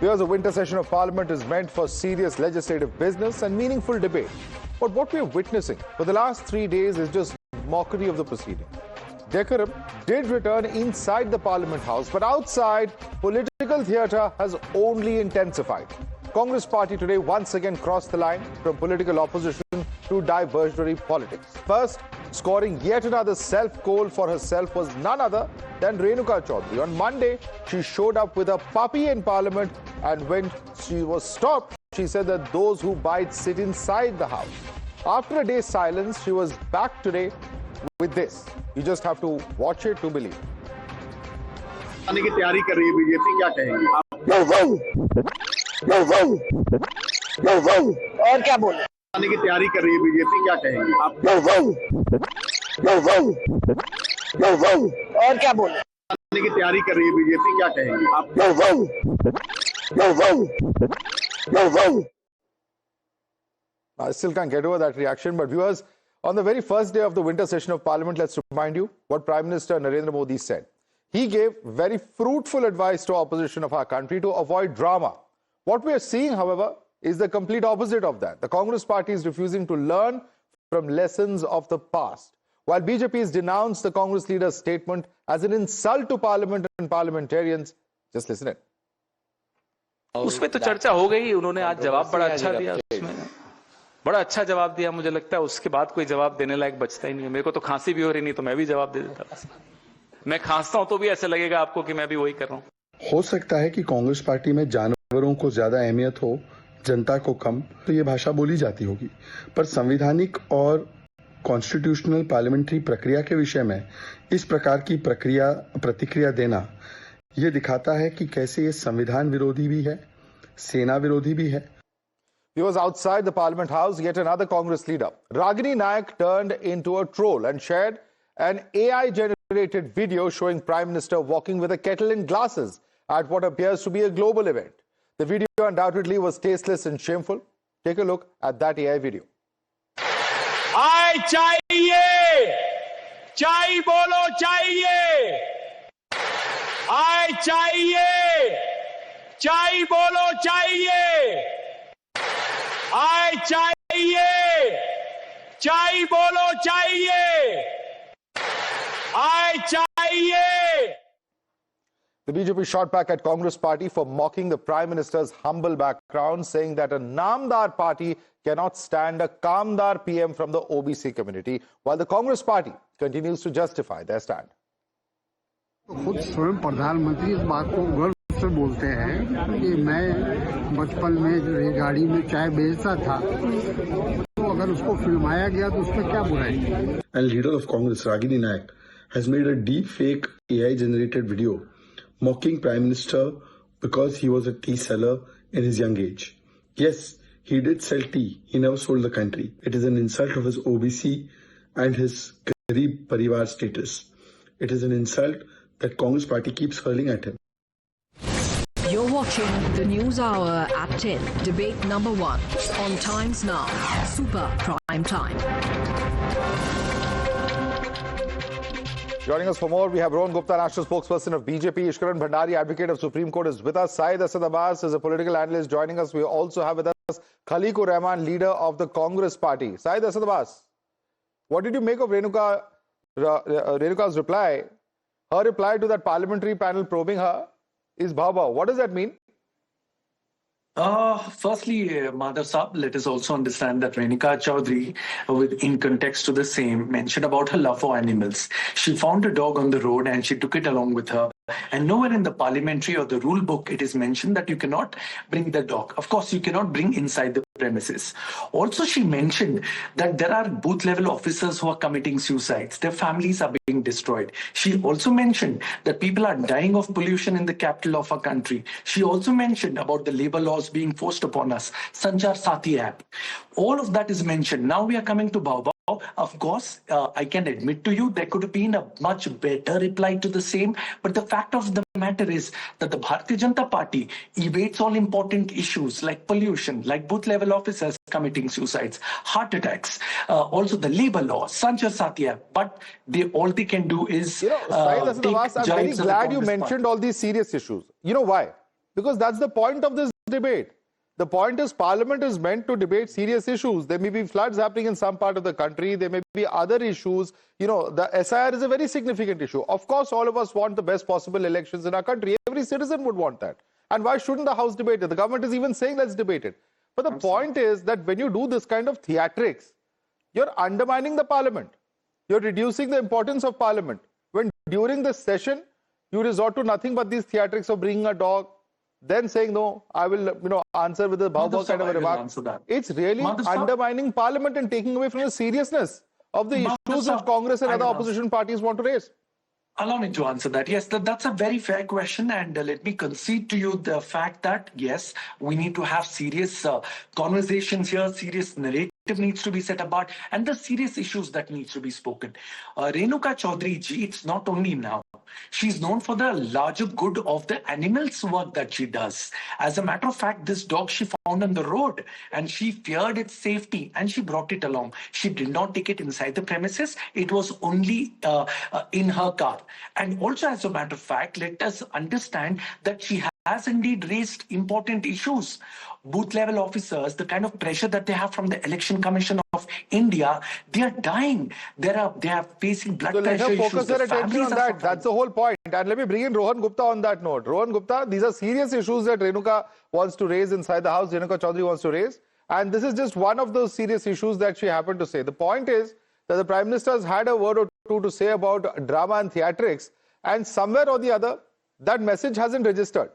Because the winter session of Parliament is meant for serious legislative business and meaningful debate. But what we are witnessing for the last 3 days is just mockery of the proceeding. Decorum did return inside the Parliament House, but outside, political theatre has only intensified. Congress party today once again crossed the line from political opposition to diversionary politics. First, scoring yet another self-goal for herself was none other than Renuka Chouwdhury. On Monday, she showed up with a puppy in Parliament, and when she was stopped, she said that those who bite sit inside the house. After a day's silence, she was back today with this. You just have to watch it to believe. आने की तैयारी कर रही है BJP, क्या कहेंगे आप? और क्या बोले? आने की तैयारी कर रही है बीजेपी, क्या कहेंगे आप? और क्या बोले? आने की तैयारी कर रही है बीजेपी, क्या कहेंगे आप? I still can't get over that reaction, but viewers, on the very first day of the winter session of Parliament, let's remind you what Prime Minister Narendra Modi said. He gave very fruitful advice to opposition of our country to avoid drama. What we are seeing, however, is the complete opposite of that. The Congress party is refusing to learn from lessons of the past. While BJP has denounced the Congress leader's statement as an insult to Parliament and parliamentarians, just listen it. उसमें तो चर्चा हो गई, उन्होंने आज जवाब बड़ा अच्छा दिया, उसमें बड़ा अच्छा जवाब दिया। मुझे लगता है उसके बाद कोई जवाब देने लायक बचता ही नहीं है। मेरे को तो खांसी भी हो रही नहीं तो मैं भी जवाब दे देता। मैं खांसता हूं तो भी ऐसे लगेगा आपको कि मैं भी वही कर रहा हूं। हो सकता है कि कांग्रेस पार्टी में जानवरों को ज्यादा अहमियत हो, जनता को कम, तो ये भाषा बोली जाती होगी, पर संवैधानिक और कॉन्स्टिट्यूशनल पार्लियामेंट्री प्रक्रिया के विषय में इस प्रकार की प्रतिक्रिया देना ये दिखाता है कि कैसे ये संविधान विरोधी भी है, सेना विरोधी भी है। He was outside the Parliament House. Yet another Congress leader, Ragini Nayak, turned into a troll and shared an AI-generated video showing Prime Minister walking with a kettle and glasses at what appears to be a global event. The video undoubtedly was tasteless and shameful. Take a look at that AI video. आय चाहिए, चाय बोलो चाहिए, आय चाहिए, चाय बोलो चाहिए, आय चाहिए, चाय बोलो चाहिए, आय चाहिए. The BJP shot back at Congress party for mocking the Prime Minister's humble background, saying that a Namdar party cannot stand a Kamdar PM from the OBC community, while the Congress party continues to justify their stand. खुद स्वयं प्रधानमंत्री इस बात को गर्व से बोलते हैं कि मैं बचपन में रेलगाड़ी में चाय बेचता था, तो अगर उसको फिल्माया गया तो उसमें क्या बुराई? And leader of Congress, Ragini Nayak, has made a deep fake AI-generated video mocking Prime Minister because he was a tea seller in his young age. Yes, he did sell tea. He never sold the country. It is an insult of his OBC and his Garib Parivar status. It is an insult that Congress party keeps hurling at him. You're watching the News Hour at 10, debate number 1 on Times Now, Super Prime Time. Joining us for more, we have Rohan Gupta, national spokesperson of BJP. Ishkaran Bhandari, advocate of Supreme Court, is with us. Syed Asad Abbas is a political analyst joining us. We also have with us Khaliqur Rahman, leader of the Congress party. Syed Asad Abbas, what did you make of Renuka's reply? Her reply to that parliamentary panel probing her is bhau. What does that mean? Firstly, Madhav Saab, let us also understand that Renuka Chouwdhury, in context to the same, mentioned about her love for animals. She found a dog on the road and she took it along with her. And nowhere in the parliamentary or the rule book it is mentioned that you cannot bring the dog. Of course, you cannot bring inside the premises. Also, she mentioned that there are booth level officers who are committing suicides. Their families are being destroyed. She also mentioned that people are dying of pollution in the capital of our country. She also mentioned about the labor laws being forced upon us. Sanchar Sathi app. All of that is mentioned. Now we are coming to Bhau. Of course, I can admit to you there could have been a much better reply to the same, but the fact of the matter is that the Bharatiya Janata Party evades all important issues like pollution, like booth level officers committing suicides, heart attacks, also the labor law, Sanchar Sathi, but all they can do is I'm very glad you mentioned all these serious issues. You know why? Because that's the point of this debate. The point is Parliament is meant to debate serious issues. There may be floods happening in some part of the country. There may be other issues. You know, the SIR is a very significant issue. Of course, all of us want the best possible elections in our country. Every citizen would want that. And why shouldn't the House debate it? The government is even saying let's debate it. But the point is that when you do this kind of theatrics, you're undermining the Parliament. You're reducing the importance of Parliament. When during this session, you resort to nothing but these theatrics of bringing a dog, then saying, no, I will, answer with a bhav kind of a remark. It's really undermining Parliament and taking away from the seriousness of the issues which Congress and other opposition parties want to raise. Allow me to answer that. Yes, that's a very fair question. And let me concede to you the fact that, yes, we need to have serious conversations here, serious narrative needs to be set apart, and the serious issues that needs to be spoken. Renuka Chouwdhury ji, it's not only now. She's known for the larger good of the animals work that she does. As a matter of fact, this dog she found on the road and she feared its safety and she brought it along. She did not take it inside the premises. It was only in her car. And also, as a matter of fact, let us understand that she has indeed raised important issues. Booth level officers, the kind of pressure that they have from the Election Commission of India, they are dying. They are facing blood pressure issues. Focus their attention on that. That's the whole point. And let me bring in Rohan Gupta on that note. Rohan Gupta, these are serious issues that Renuka wants to raise inside the House. Renuka Chouwdhury wants to raise. And this is just one of those serious issues that she happened to say. The point is that the Prime Minister has had a word or two to say about drama and theatrics. And somewhere or the other, that message hasn't registered.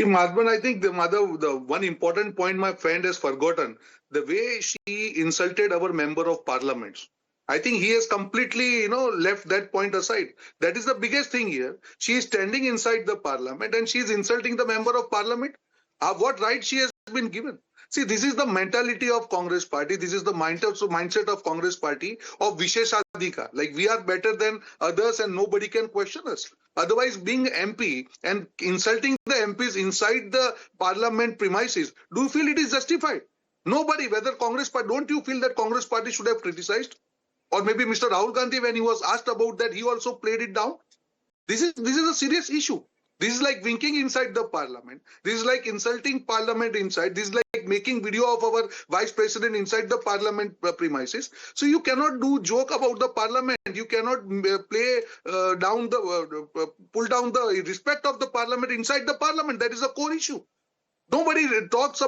Madhav, I think the one important point my friend has forgotten, the way she insulted our member of parliament. I think he has completely, left that point aside. That is the biggest thing here. She is standing inside the parliament and she is insulting the member of parliament. What right she has been given? See, this is the mentality of Congress party. This is the mindset of Congress party of Visheshadhikar. Like we are better than others and nobody can question us. Otherwise, being MP and insulting the MPs inside the parliament premises, do you feel it is justified? Nobody, whether Congress party, don't you feel that Congress party should have criticized? Or maybe Mr. Rahul Gandhi, when he was asked about that, he also played it down. This is a serious issue. This is like winking inside the parliament. This is like insulting parliament inside. This is like making video of our vice president inside the parliament premises. So you cannot do joke about the parliament. You cannot pull down the respect of the parliament inside the parliament. That is a core issue. Nobody tells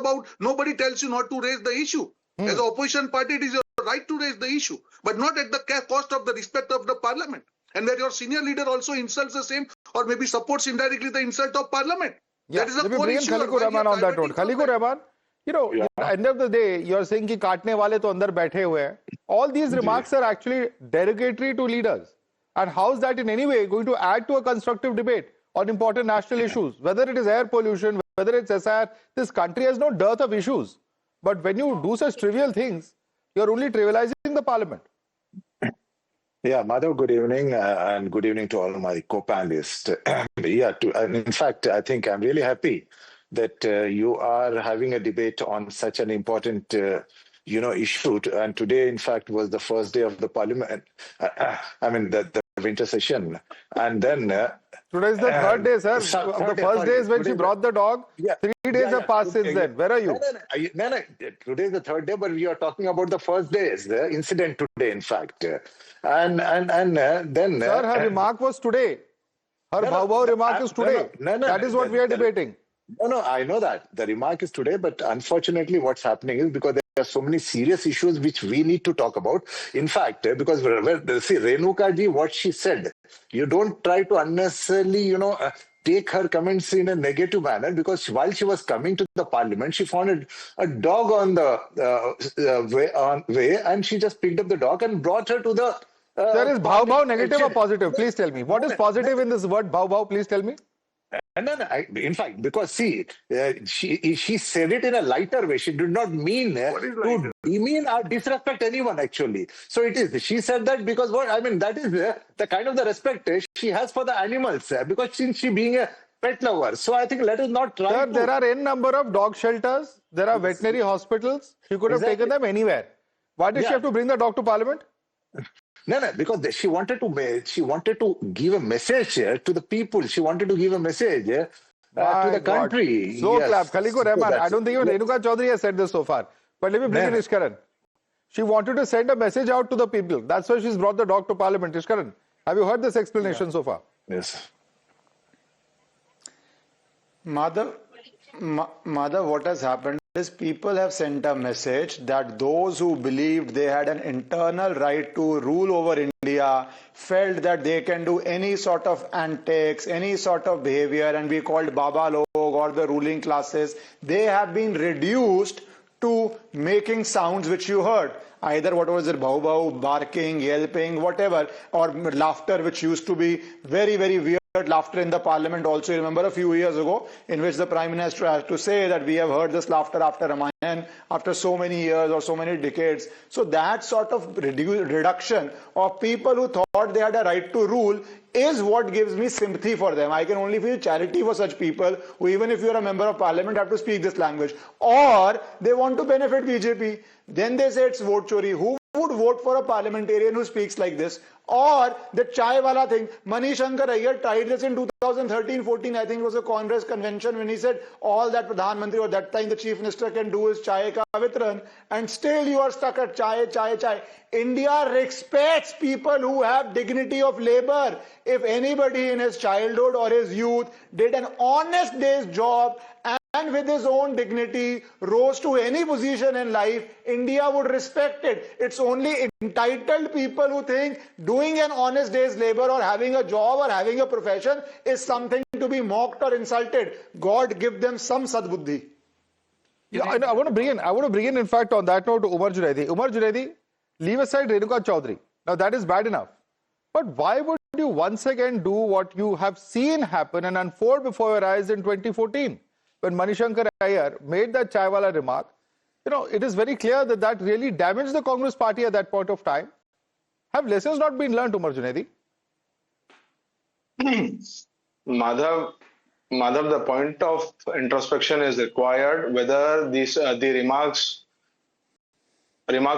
you not to raise the issue. As an opposition party, it is your right to raise the issue, but not at the cost of the respect of the parliament. And where your senior leader also insults the same or maybe supports indirectly the insult of parliament. Yeah, that is a core issue. Khaliqur Rahman on that note. Khaliqur Rahman, at the end of the day, you're saying ki kaatne wale to andar baithe hue hai. All these remarks are actually derogatory to leaders. And how is that in any way going to add to a constructive debate on important national issues? Whether it is air pollution, whether it's SIR, this country has no dearth of issues. But when you do such trivial things, you're only trivializing the parliament. Yeah, Madhav, good evening, and good evening to all my co-panelists. In fact, I think I'm really happy that you are having a debate on such an important, issue. And today, in fact, was the first day of the parliament. The winter session. And then... Today is the third day, sir. The first day is when she brought the dog. Yeah. 3 days have passed since then. Where are you? No. Today is the third day, but we are talking about the first days, the incident today, in fact. And then... Sir, her remark was today. Her bhav remark is today. That is what we are debating. No, I know that. The remark is today, but unfortunately what's happening is because there are so many serious issues which we need to talk about. In fact, because see, Renuka Ji, what she said, you don't try to unnecessarily, take her comments in a negative manner, because while she was coming to the parliament, she found a dog on the way, and she just picked up the dog and brought her to the... There is bhav negative or positive? Please tell me. What is positive in this word bhav? Please tell me. In fact, because see, she said it in a lighter way. She did not mean to demean or disrespect anyone, actually. So it is. She said that because that is the kind of the respect she has for the animals, because she being a pet lover. So I think let us not try. Sir, there are n number of dog shelters. There are veterinary hospitals. She could have taken them anywhere. Why did she have to bring the dog to parliament? No, because she wanted to give a message to the people. She wanted to give a message to the country. Slow Yes. clap. Khaliqur Rahman. I don't think even Renuka Chouwdhury has said this so far. But let me bring in Ishkaran. She wanted to send a message out to the people. That's why she's brought the dog to Parliament. Ishkaran, have you heard this explanation so far? Yes. Madhav, what has happened is people have sent a message that those who believed they had an internal right to rule over India felt that they can do any sort of antics, any sort of behavior, and be called Baba Log or the ruling classes. They have been reduced to making sounds which you heard. Either what was it, bhau, barking, yelping, whatever, or laughter, which used to be very, very weird. Laughter in the parliament also. You remember a few years ago in which the Prime Minister had to say that we have heard this laughter after Ramayan after so many years or so many decades. So that sort of reduction of people who thought they had a right to rule is what gives me sympathy for them. I can only feel charity for such people who, even if you're a member of parliament, have to speak this language. Or they want to benefit BJP. Then they say it's vote chori. Who would vote for a parliamentarian who speaks like this? Or the chai wala thing. Manish Shankar Iyer tried this in 2013-14. I think it was a Congress convention when he said all that Pradhan Mantri or that time the Chief Minister can do is chai ka vitran, and still you are stuck at chai. India respects people who have dignity of labor. If anybody in his childhood or his youth did an honest day's job and with his own dignity rose to any position in life, India would respect it. It's only entitled people who think doing an honest day's labor or having a job or having a profession is something to be mocked or insulted. God give them some sadbuddhi. Yeah, I want to bring in, in fact, on that note, Umar Junaidi. Umar Junaidi, leave aside Renuka Chouwdhury. Now that is bad enough. But why would you once again do what you have seen happen and unfold before your eyes in 2014? When Manish Shankar Iyer made that chaiwala remark, it is very clear that that really damaged the Congress party at that point of time. Have lessons not been learned, Umar Junaidi? Madhav, the point of introspection is required. Whether these the remarks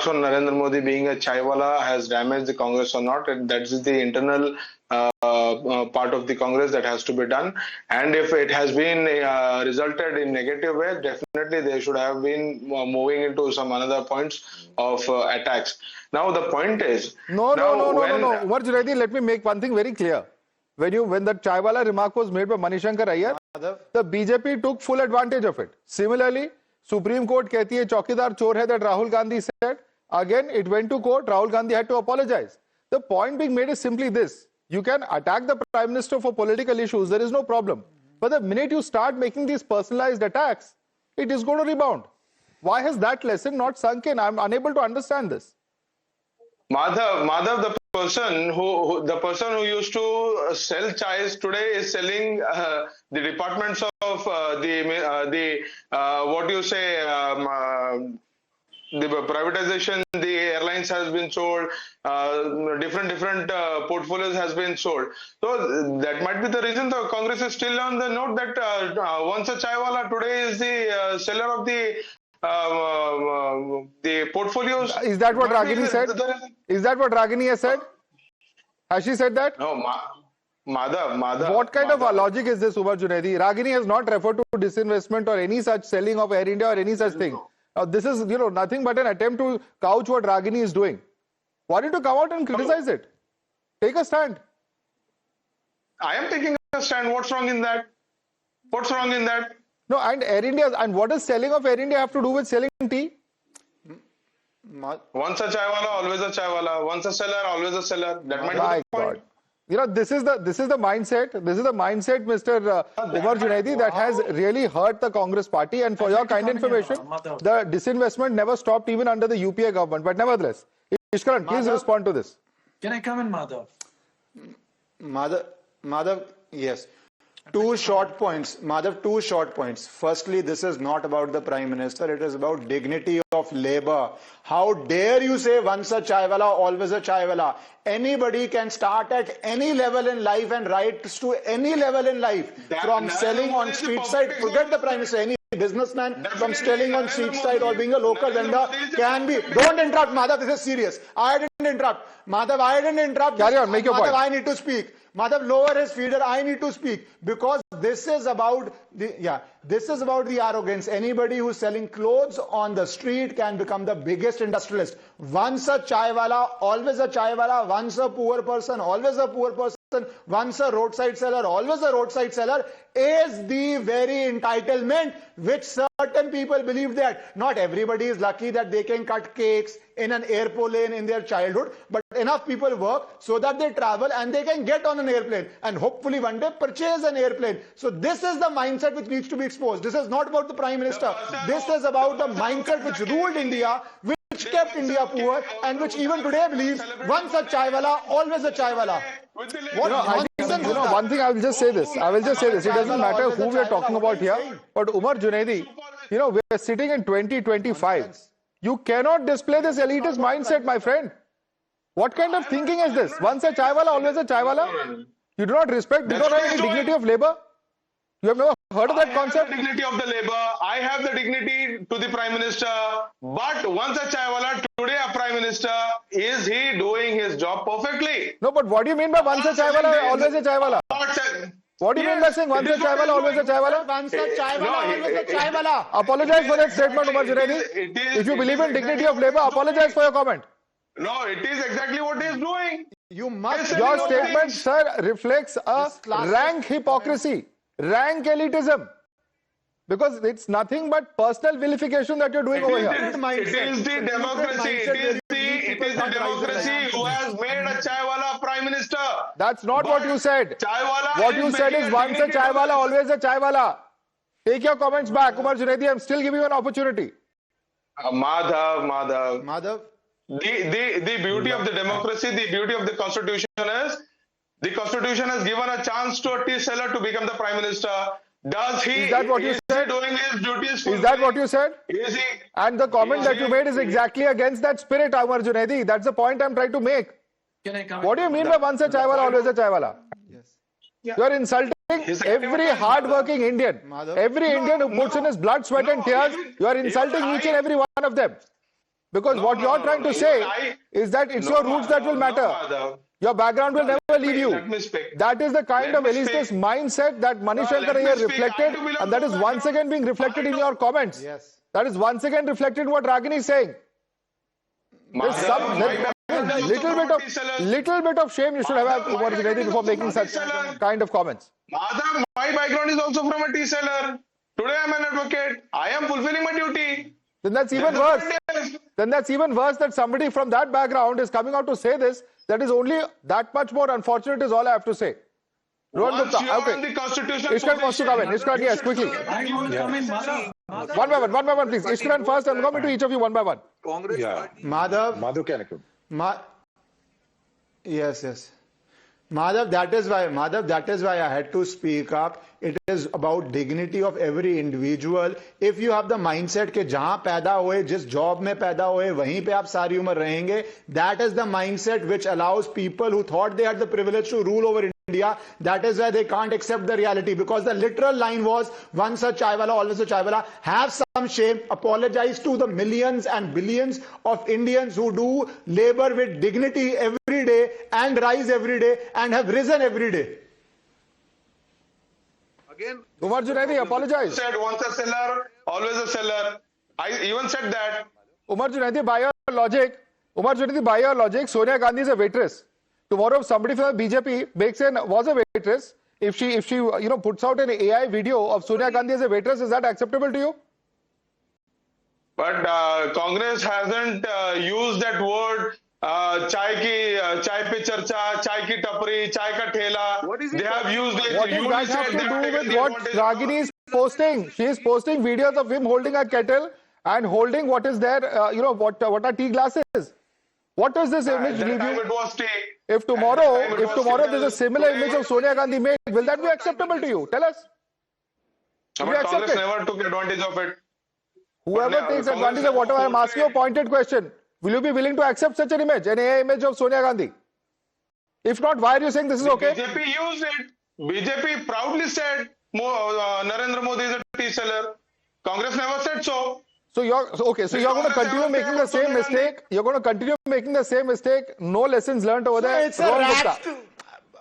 on Narendra Modi being a chaiwala has damaged the Congress or not, that is the internal part of the Congress that has to be done. And if it has been resulted in negative way, definitely they should have been moving into some another points of attacks. Now the point is... No. Umar Junaidi, let me make one thing very clear. When that chaiwala remark was made by Manish Shankar Iyer, the BJP took full advantage of it. Similarly, Supreme Court कहती है चौकीदार चोर है, that Rahul Gandhi said. Again, it went to court. Rahul Gandhi had to apologize. The point being made is simply this. You can attack the Prime Minister for political issues. There is no problem. But the minute you start making these personalized attacks, it is going to rebound. Why has that lesson not sunk in? I'm unable to understand this. Madhav, the person who used to sell chais today is selling the departments of the privatization. The airlines has been sold, different portfolios has been sold. So that might be the reason the Congress is still on the note that once a chaiwala today is the seller of the portfolios. Is that what Ragini said? Is that what Ragini has said? Has she said that? No, Madhav. What kind of a logic is this, Umar Junaidi? Ragini has not referred to disinvestment or any such selling of Air India or any such thing. This is, nothing but an attempt to couch what Ragini is doing. Why don't you come out and criticize it? Take a stand. I am taking a stand. What's wrong in that? No, and Air India, and what does selling of Air India have to do with selling tea? Once a chaiwala, always a chaiwala. Once a seller, always a seller. That might be the point. This is the mindset. This is the mindset, Mr. Umar Junaidi, that has really hurt the Congress party. And for your kind information, the disinvestment never stopped even under the UPA government. But nevertheless, Ishkaran, please respond to this. Can I come in, Madhav? Madhav, yes. Two short points. Madhav, two short points. Firstly, this is not about the Prime Minister. It is about dignity of labor. How dare you say once a chaiwala, always a chaiwala? Anybody can start at any level in life and rise to any level in life. From selling on street side, forget the Prime Minister, any businessman from selling on street side or being a local vendor can be. Don't interrupt, Madhav. This is serious. I didn't interrupt. Madhav, I didn't interrupt. Carry on, make your point. Madhav, I need to speak. Madhav, lower his feeder. I need to speak because this is about the arrogance. Anybody who's selling clothes on the street can become the biggest industrialist. Once a chaiwala, always a chaiwala. Once a poor person, always a poor person. Once a roadside seller, always a roadside seller, is the very entitlement which certain people believe that. Not everybody is lucky that they can cut cakes in an airplane in their childhood, but enough people work so that they travel and they can get on an airplane and hopefully one day purchase an airplane. So this is the mindset which needs to be exposed. This is not about the Prime Minister. This is about the mindset which ruled India, which kept India poor, and which even today believes once a chaiwala, always a chaiwala. One thing I will just say this. It doesn't matter who we are talking about here. But Umar Junaidi, we are sitting in 2025. You cannot display this elitist mindset, my friend. What kind of thinking is this? Once a chaiwala, always a chaiwala? You do not respect, you don't have any dignity of labor? You have never heard of that concept? I have the dignity of the labor. I have the dignity to the Prime Minister. But once a chaiwala, today a Prime Minister, is he doing his job perfectly? No, but what do you mean by once a chaiwala, always a chaiwala? What do you mean by saying once a chaiwala, always a chaiwala? Once a chaiwala, always a chaiwala. Apologize for that statement, Umar Junaidi. If you believe in dignity of labor, apologize for your comment. No, it is exactly what he is doing. You must. Your statement, sir, reflects a rank hypocrisy, rank elitism. Because it's nothing but personal vilification that you're doing over here. It is the democracy. It is the democracy who has made a chaiwala Prime Minister. That's not what you said. What you said is once a chaiwala, always a chaiwala. Take your comments back, Umar Junaidi. I'm still giving you an opportunity. Madhav. The beauty of the democracy, the beauty of the constitution is the constitution has given a chance to a tea seller to become the Prime Minister. Is that what you said? Doing his duties? Is that what you said? Is he? And the comment that you made is exactly against that spirit, Umar Junaidi. That's the point I'm trying to make. What do you mean by once a chaiwala, always a chaiwala? Yes. You are insulting every hard-working Indian. Every Indian who puts in his blood, sweat and tears, you are insulting each and every one of them. Because what you are trying to say is that it's your roots that will matter. Your background will never leave you. That is the kind of elitist mindset that Manish Shankar here reflected, and that is once again being reflected in your comments. Yes. That is once again reflected in what Ragini is saying. There's some little bit of shame you should have Umar Junaidi before making such kind of comments. Madhav, my background is also from a tea seller. Today I am an advocate. I am fulfilling my duty. Then that's even worse. Then that's even worse that somebody from that background is coming out to say this. That is only that much more unfortunate is all I have to say. Rohan Gupta, okay. Ishkan wants to come in. Ishkan, yes, quickly. One by one, please. Ishkan first, and come into each of you one by one. Congress. Yeah. Madhav can come. Yes. Madhav, that is why I had to speak up. It is about dignity of every individual. If you have the mindset कि जहां पैदा हुए, जिस job में पैदा हुए, वहीं पे आप सारी उम्र रहेंगे, that is the mindset which allows people who thought they had the privilege to rule over India. That is why they can't accept the reality, because the literal line was once a chaiwala, always a chaiwala. Have some shame. Apologize to the millions and billions of Indians who do labor with dignity every day and rise every day and have risen every day. Again, Umar Junaidi, apologize. Said once a seller, always a seller. I even said that. Umar Junaidi, by your logic, Sonia Gandhi is a waitress. Tomorrow, if somebody from the BJP was a waitress, if she puts out an AI video of Sonia Gandhi as a waitress, is that acceptable to you? But Congress hasn't used that word. Chai pe charcha, chai ki tapri, chai ka thela. They have used it. What does that have to do with what Ragini is posting? She is posting videos of him holding a kettle and holding what is there, what are tea glasses. What does this image leave you? If tomorrow there's a similar image of Sonia Gandhi made, will that be acceptable to you? Tell us. But Congress never took advantage of it. Whoever takes advantage of whatever, I'm asking you a pointed question. Will you be willing to accept such an image, an AI image of Sonia Gandhi? If not, why are you saying this is okay? BJP used it. BJP proudly said Narendra Modi is a tea seller. Congress never said so. So you're going to continue making the same mistake. You're going to continue making the same mistake. No lessons learned over there. It's a rash.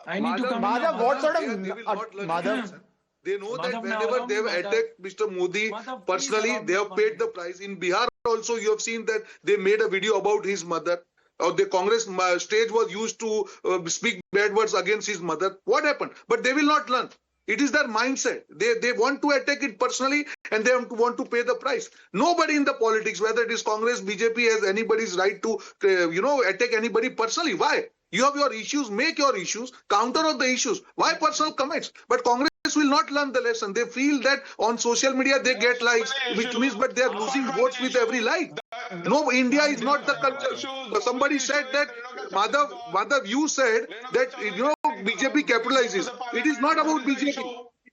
I need to come Madhav, what sort of They will not learn Madhav? anything. They know that Madhav, whenever they have Madhav, attacked Mr. Modi Madhav, personally, please they have allow paid me. the price. In Bihar also, you have seen that they made a video about his mother. Or the Congress stage was used to speak bad words against his mother. What happened? But they will not learn. It is their mindset. They want to attack it personally and they want to pay the price. Nobody in the politics, whether it is Congress, BJP, has anybody's right to attack anybody personally. Why? You have your issues, make your issues, counter on the issues. Why personal comments? But Congress will not learn the lesson. They feel that on social media they get likes, which means but they are losing votes with every like. No, India is not the culture. Somebody said that, Madhav, you said that, BJP capitalizes. It is not about BJP.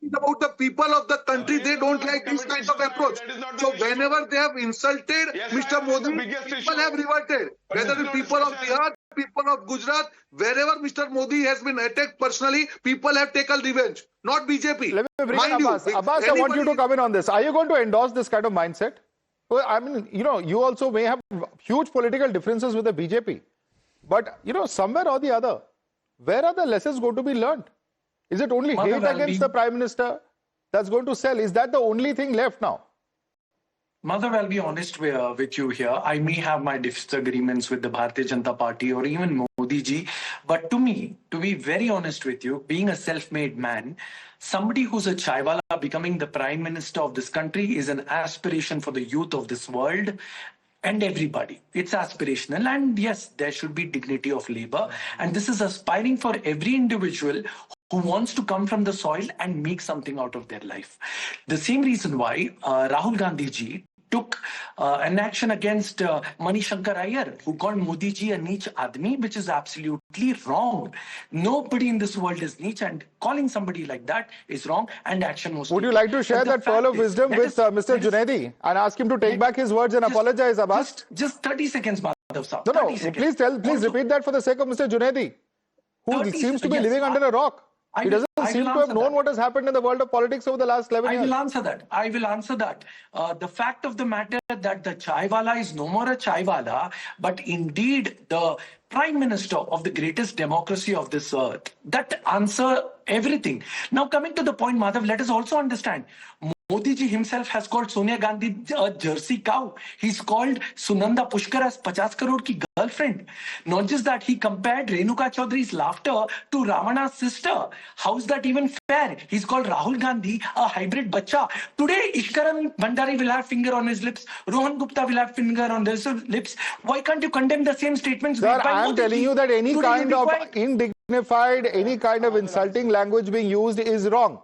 It is about the people of the country. They don't like this kind of approach. So whenever they have insulted Mr. Modi, people have reverted. Whether the people of Bihar, people of Gujarat, wherever Mr. Modi has been attacked personally, people have taken revenge. Not BJP. Let me bring in Mind you, Abbas. Abbas, I want you to come in on this. Are you going to endorse this kind of mindset? Well, I mean, you also may have huge political differences with the BJP. But, somewhere or the other, where are the lessons going to be learned? Is it only hate against the Prime Minister that's going to sell? Is that the only thing left now? Madhav, I'll be honest with you here. I may have my disagreements with the Bharatiya Janata Party or even Modi ji, but to me, to be very honest with you, being a self-made man, somebody who's a chaiwala becoming the Prime Minister of this country is an aspiration for the youth of this world and everybody. It's aspirational, and yes, there should be dignity of labor, and this is aspiring for every individual who wants to come from the soil and make something out of their life. The same reason why Rahul Gandhi ji took an action against Mani Shankar Iyer, who called Modi ji a neech admi, which is absolutely wrong. Nobody in this world is neech, and calling somebody like that is wrong, and action was Would you like to share that pearl of wisdom with Mr. Jainetti and ask him to take back his words and apologize, Abbas? Just 30 seconds, Madhav Saab. No, please repeat that for the sake of Mr. Jainetti, who seems to be living under a rock. He doesn't seem to have known what has happened in the world of politics over the last 11 years. I will answer that. The fact of the matter that the chaiwala is no more a chaiwala, but indeed the Prime Minister of the greatest democracy of this earth. That answer everything. Now coming to the point, Madhav, let us also understand. Modi ji himself has called Sonia Gandhi a Jersey cow. He's called Sunanda Pushkar as 50 crore ki girlfriend. Not just that, he compared Renuka Chouwdhury's laughter to Ravana's sister. How is that even fair? He's called Rahul Gandhi a hybrid bacha. Today, Ishkaran Bhandari will have finger on his lips. Rohan Gupta will have finger on his lips. Why can't you condemn the same statements? Sir, I am telling you that any kind of indignified, any kind of insulting language being used is wrong.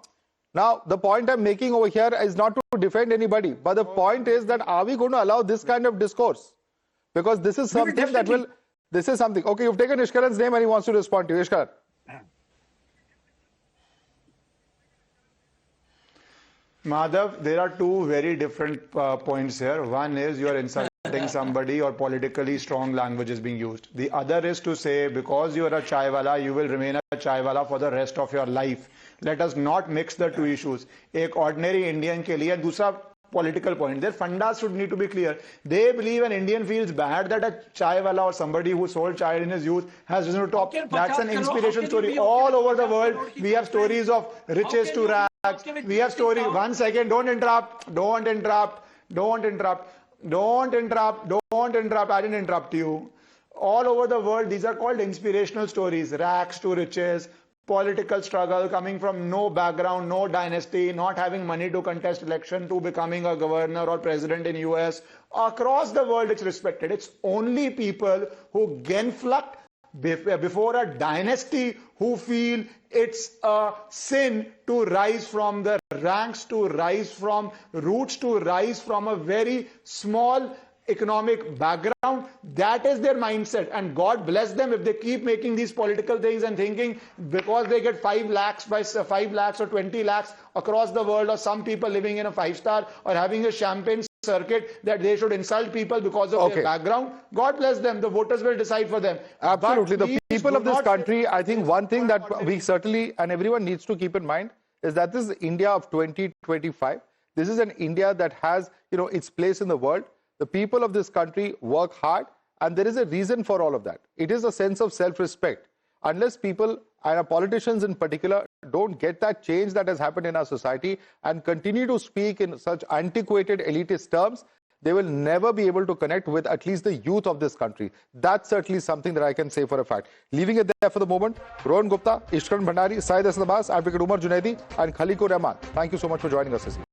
Now, the point I'm making over here is not to defend anybody, but the point is that are we going to allow this kind of discourse? Because this is something that will, this is something. Okay, you've taken Ishkaran's name and he wants to respond to you. Ishkaran. Madhav, there are two very different points here. One is you are insulting somebody or politically strong language is being used. The other is to say because you are a chaiwala, you will remain a chaiwala for the rest of your life. Let us not mix the two issues. एक ordinary Indian के लिए दूसरा political point. Their fundas should need to be clear. They believe an Indian feels bad that a chaiwala or somebody who sold chai in his youth has risen to top. That's an inspiration story. All over the world, we have stories of riches to rags. We have stories. 1 second, don't interrupt. Don't interrupt. Don't interrupt. Don't interrupt. Don't interrupt. I didn't interrupt you. All over the world, these are called inspirational stories. Rags to riches. Political struggle, coming from no background, no dynasty, not having money to contest election, to becoming a governor or president in US. Across the world, it's respected. It's only people who genuflect before a dynasty who feel it's a sin to rise from the ranks, to rise from roots, to rise from a very small economic background. That is their mindset, and God bless them if they keep making these political things and thinking because they get 5 lakhs by 5 lakhs or 20 lakhs across the world, or some people living in a 5-star or having a champagne circuit, that they should insult people because of their background. God bless them. The voters will decide for them. Absolutely. The people of this country, I think one thing that we certainly and everyone needs to keep in mind is that this is India of 2025. This is an India that has, its place in the world. The people of this country work hard, and there is a reason for all of that. It is a sense of self-respect. Unless people, and our politicians in particular, don't get that change that has happened in our society and continue to speak in such antiquated elitist terms, they will never be able to connect with at least the youth of this country. That's certainly something that I can say for a fact. Leaving it there for the moment, Rohan Gupta, Ishkan Bhandari, Syed Asad Abbas, Advocate Umar Junaidi, and Khaliqur Rahman. Thank you so much for joining us this evening.